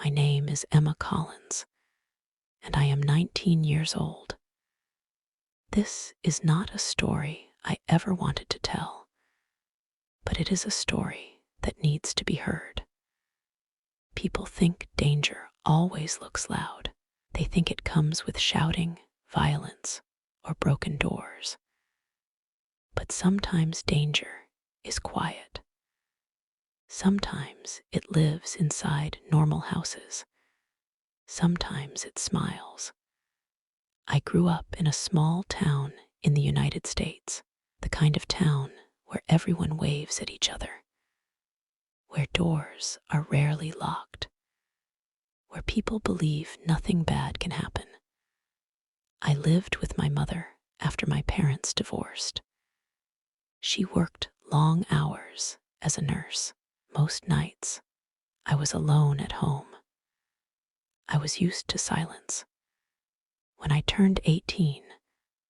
My name is Emma Collins, and I am 19 years old. This is not a story I ever wanted to tell, but it is a story that needs to be heard. People think danger always looks loud. They think it comes with shouting, violence, or broken doors. But sometimes danger is quiet. Sometimes it lives inside normal houses. Sometimes it smiles. I grew up in a small town in the United States, the kind of town where everyone waves at each other, where doors are rarely locked, where people believe nothing bad can happen. I lived with my mother after my parents divorced. She worked long hours as a nurse. Most nights, I was alone at home. I was used to silence. When I turned 18,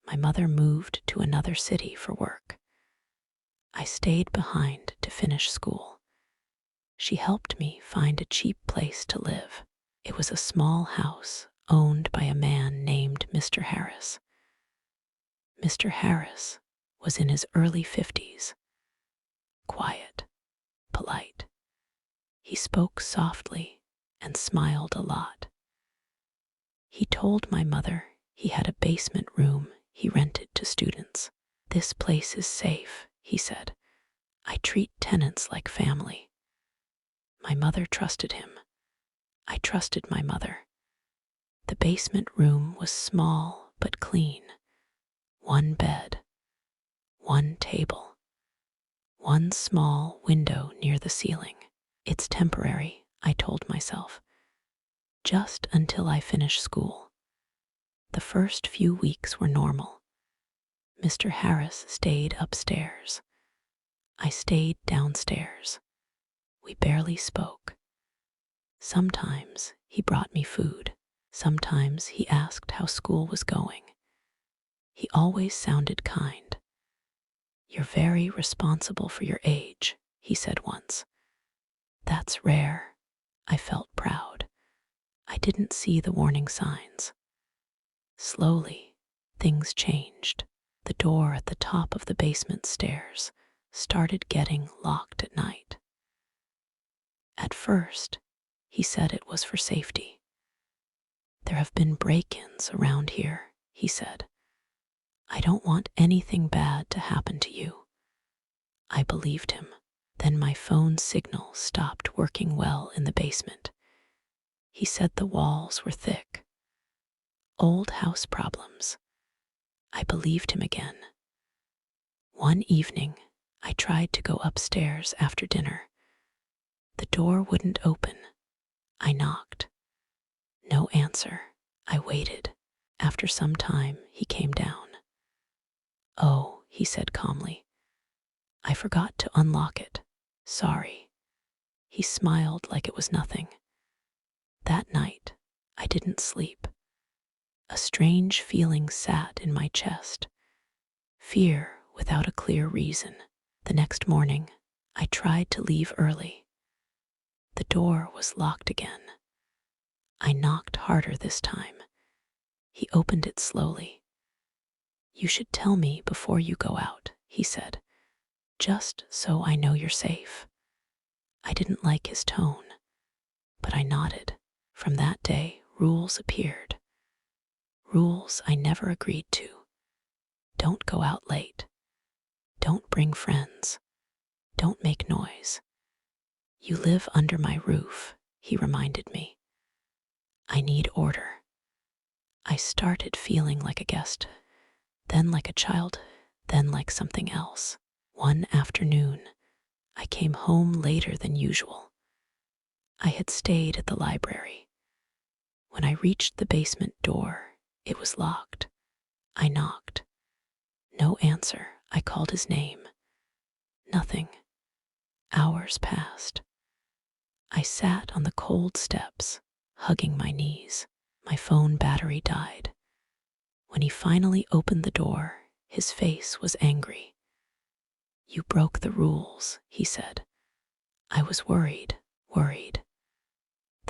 my mother moved to another city for work. I stayed behind to finish school. She helped me find a cheap place to live. It was a small house owned by a man named Mr. Harris. Mr. Harris was in his early 50s, quiet, polite. He spoke softly and smiled a lot. He told my mother he had a basement room he rented to students. "This place is safe," he said. "I treat tenants like family." My mother trusted him. I trusted my mother. The basement room was small but clean. One bed, one table, one small window near the ceiling. "It's temporary," I told myself, "just until I finish school." The first few weeks were normal. Mr. Harris stayed upstairs. I stayed downstairs. We barely spoke. Sometimes he brought me food. Sometimes he asked how school was going. He always sounded kind. "You're very responsible for your age," he said once. That's rare. I felt proud. I didn't see the warning signs. Slowly, things changed. The door at the top of the basement stairs started getting locked at night. At first, he said it was for safety. "There have been break-ins around here," he said. "I don't want anything bad to happen to you." I believed him. Then my phone signal stopped working well in the basement. He said the walls were thick. Old house problems. I believed him again. One evening, I tried to go upstairs after dinner. The door wouldn't open. I knocked. No answer. I waited. After some time, he came down. "Oh," he said calmly, "I forgot to unlock it. Sorry." He smiled like it was nothing. That night, I didn't sleep. A strange feeling sat in my chest. Fear without a clear reason. The next morning, I tried to leave early. The door was locked again. I knocked harder this time. He opened it slowly. "You should tell me before you go out," he said, "just so I know you're safe." I didn't like his tone, but I nodded. From that day, rules appeared. Rules I never agreed to. Don't go out late. Don't bring friends. Don't make noise. You live under my roof, he reminded me. I need order. I started feeling like a guest, then like a child, then like something else. One afternoon, I came home later than usual. I had stayed at the library. When I reached the basement door, it was locked. I knocked. No answer. I called his name. Nothing. Hours passed. I sat on the cold steps, hugging my knees. My phone battery died. When he finally opened the door, his face was angry. "You broke the rules," he said. I was worried.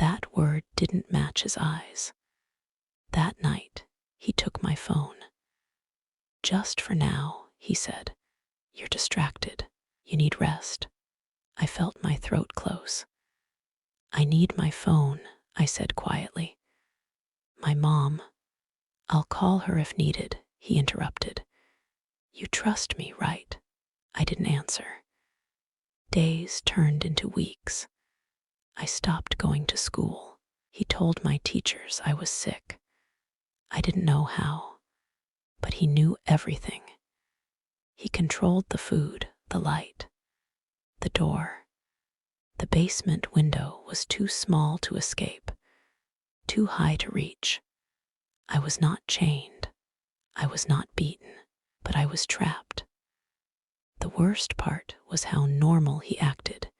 That word didn't match his eyes. That night, he took my phone. "Just for now," he said. "You're distracted. You need rest." I felt my throat close. "I need my phone," I said quietly. "My mom." "I'll call her if needed," he interrupted. "You trust me, right?" I didn't answer. Days turned into weeks. I stopped going to school. He told my teachers I was sick. I didn't know how, but he knew everything. He controlled the food, the light, the door. The basement window was too small to escape, too high to reach. I was not chained. I was not beaten, but I was trapped. The worst part was how normal he acted.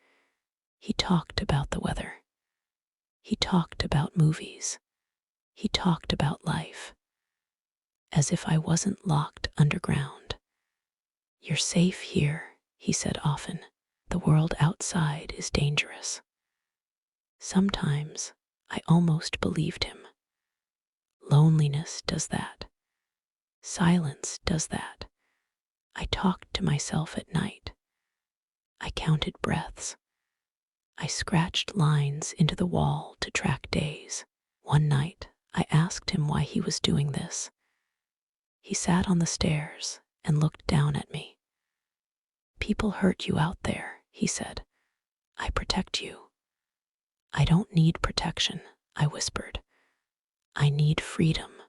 He talked about the weather. He talked about movies. He talked about life, as if I wasn't locked underground. "You're safe here," he said often. "The world outside is dangerous." Sometimes I almost believed him. Loneliness does that. Silence does that. I talked to myself at night. I counted breaths. I scratched lines into the wall to track days. One night, I asked him why he was doing this. He sat on the stairs and looked down at me. "People hurt you out there," he said. "I protect you." "I don't need protection," I whispered. "I need freedom."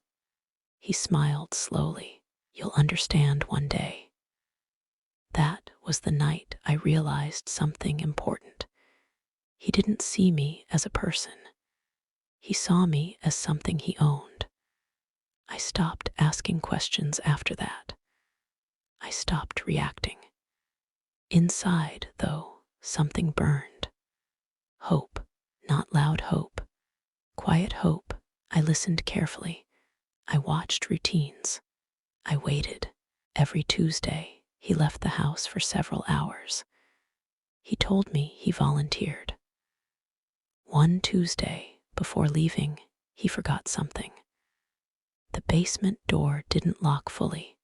He smiled slowly. "You'll understand one day." That was the night I realized something important. He didn't see me as a person. He saw me as something he owned. I stopped asking questions after that. I stopped reacting. Inside, though, something burned. Hope, not loud hope, quiet hope. I listened carefully. I watched routines. I waited. Every Tuesday, he left the house for several hours. He told me he volunteered. One Tuesday, before leaving, he forgot something. The basement door didn't lock fully.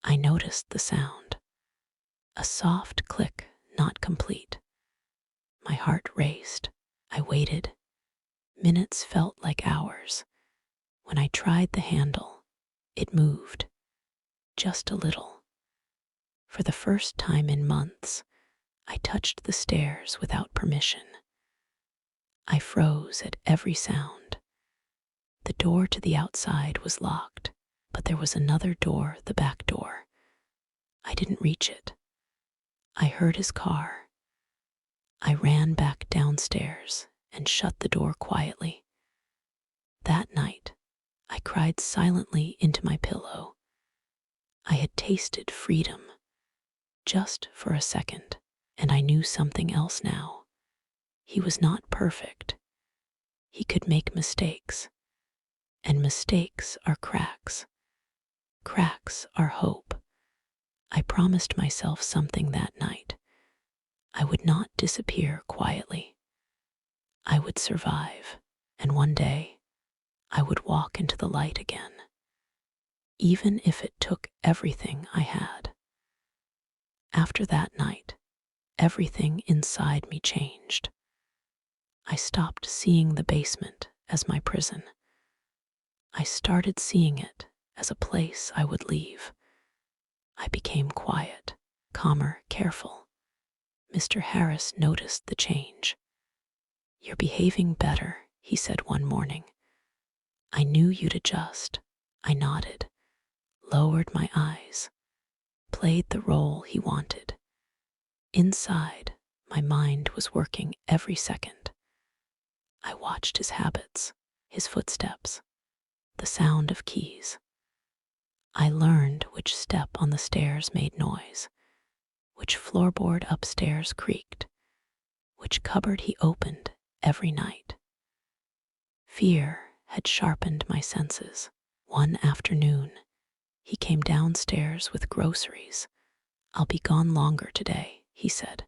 I noticed the sound. A soft click, not complete. My heart raced. I waited. Minutes felt like hours. When I tried the handle, it moved. Just a little. For the first time in months, I touched the stairs without permission. I froze at every sound. The door to the outside was locked, but there was another door, the back door. I didn't reach it. I heard his car. I ran back downstairs and shut the door quietly. That night, I cried silently into my pillow. I had tasted freedom, just for a second, and I knew something else now. He was not perfect. He could make mistakes, and mistakes are cracks. Cracks are hope. I promised myself something that night. I would not disappear quietly. I would survive, and one day I would walk into the light again, even if it took everything I had. After that night, everything inside me changed. I stopped seeing the basement as my prison. I started seeing it as a place I would leave. I became quiet, calmer, careful. Mr. Harris noticed the change. "You're behaving better," he said one morning. I knew you'd adjust. I nodded, lowered my eyes, played the role he wanted. Inside, my mind was working every second. I watched his habits, his footsteps, the sound of keys. I learned which step on the stairs made noise, which floorboard upstairs creaked, which cupboard he opened every night. Fear had sharpened my senses. One afternoon, he came downstairs with groceries. "I'll be gone longer today," he said.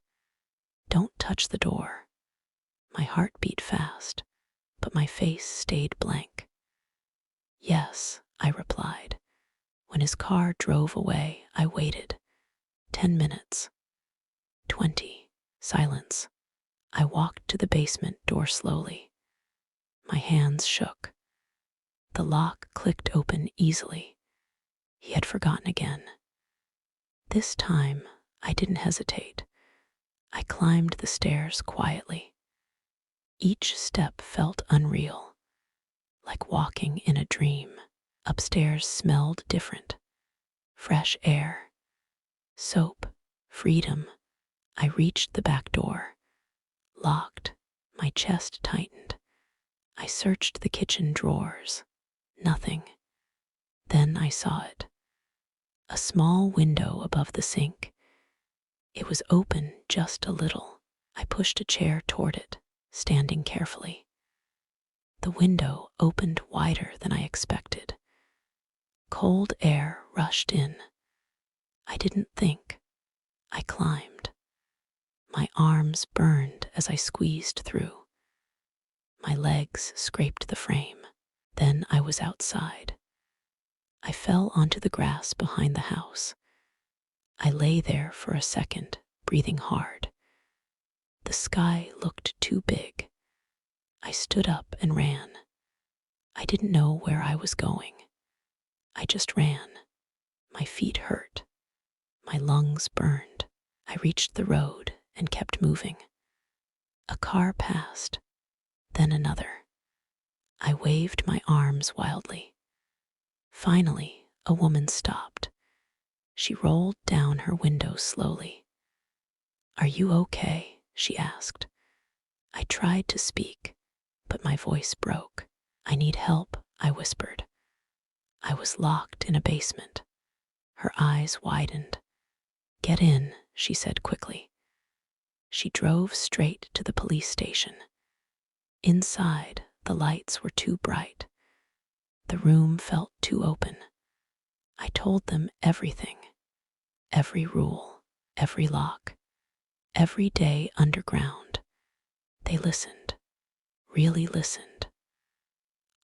"Don't touch the door." My heart beat fast, but my face stayed blank. Yes, I replied. When his car drove away, I waited. 10 minutes. 20. Silence. I walked to the basement door slowly. My hands shook. The lock clicked open easily. He had forgotten again. This time, I didn't hesitate. I climbed the stairs quietly. Each step felt unreal, like walking in a dream. Upstairs smelled different. Fresh air, soap, freedom. I reached the back door. Locked. My chest tightened. I searched the kitchen drawers. Nothing. Then I saw it. A small window above the sink. It was open just a little. I pushed a chair toward it, standing carefully. The window opened wider than I expected. Cold air rushed in. I didn't think. I climbed. My arms burned as I squeezed through. My legs scraped the frame. Then I was outside. I fell onto the grass behind the house. I lay there for a second, breathing hard. The sky looked too big. I stood up and ran. I didn't know where I was going. I just ran. My feet hurt. My lungs burned. I reached the road and kept moving. A car passed, then another. I waved my arms wildly. Finally, a woman stopped. She rolled down her window slowly. "Are you okay?" she asked. I tried to speak, but my voice broke. "I need help," I whispered. I was locked in a basement. Her eyes widened. "Get in," she said quickly. She drove straight to the police station. Inside, the lights were too bright. The room felt too open. I told them everything. Every rule, every lock, every day underground. They listened, really listened.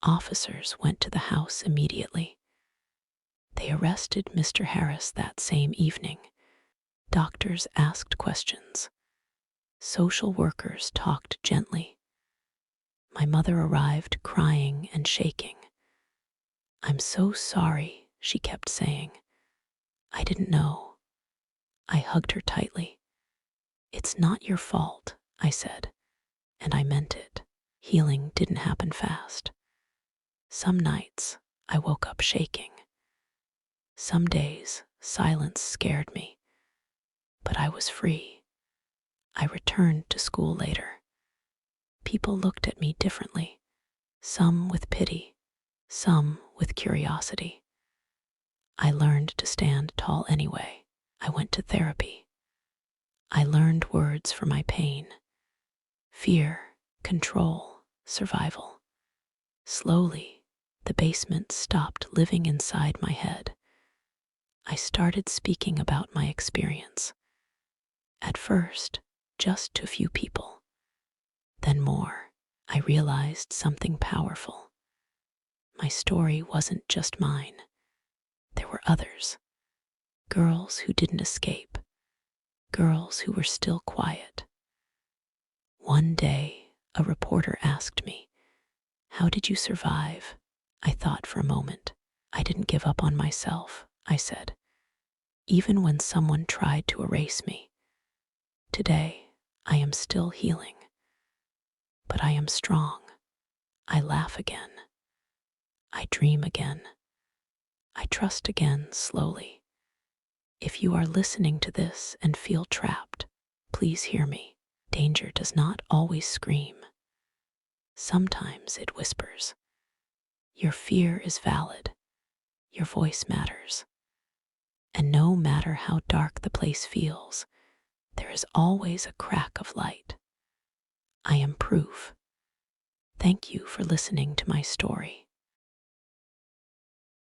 Officers went to the house immediately. They arrested Mr. Harris that same evening. Doctors asked questions. Social workers talked gently. My mother arrived crying and shaking. "I'm so sorry," she kept saying. "I didn't know." I hugged her tightly. "It's not your fault," I said, and I meant it. Healing didn't happen fast. Some nights, I woke up shaking. Some days, silence scared me. But I was free. I returned to school later. People looked at me differently, some with pity, some with curiosity. I learned to stand tall anyway. I went to therapy. I learned words for my pain: fear, control, survival. Slowly, the basement stopped living inside my head. I started speaking about my experience. At first, just to a few people. Then more. I realized something powerful. My story wasn't just mine. There were others. Girls who didn't escape. Girls who were still quiet. One day, a reporter asked me, "How did you survive?" I thought for a moment. "I didn't give up on myself," I said, "even when someone tried to erase me. Today, I am still healing. But I am strong. I laugh again. I dream again. I trust again slowly. If you are listening to this and feel trapped, please hear me. Danger does not always scream. Sometimes it whispers. Your fear is valid. Your voice matters. And no matter how dark the place feels, there is always a crack of light. I am proof. Thank you for listening to my story.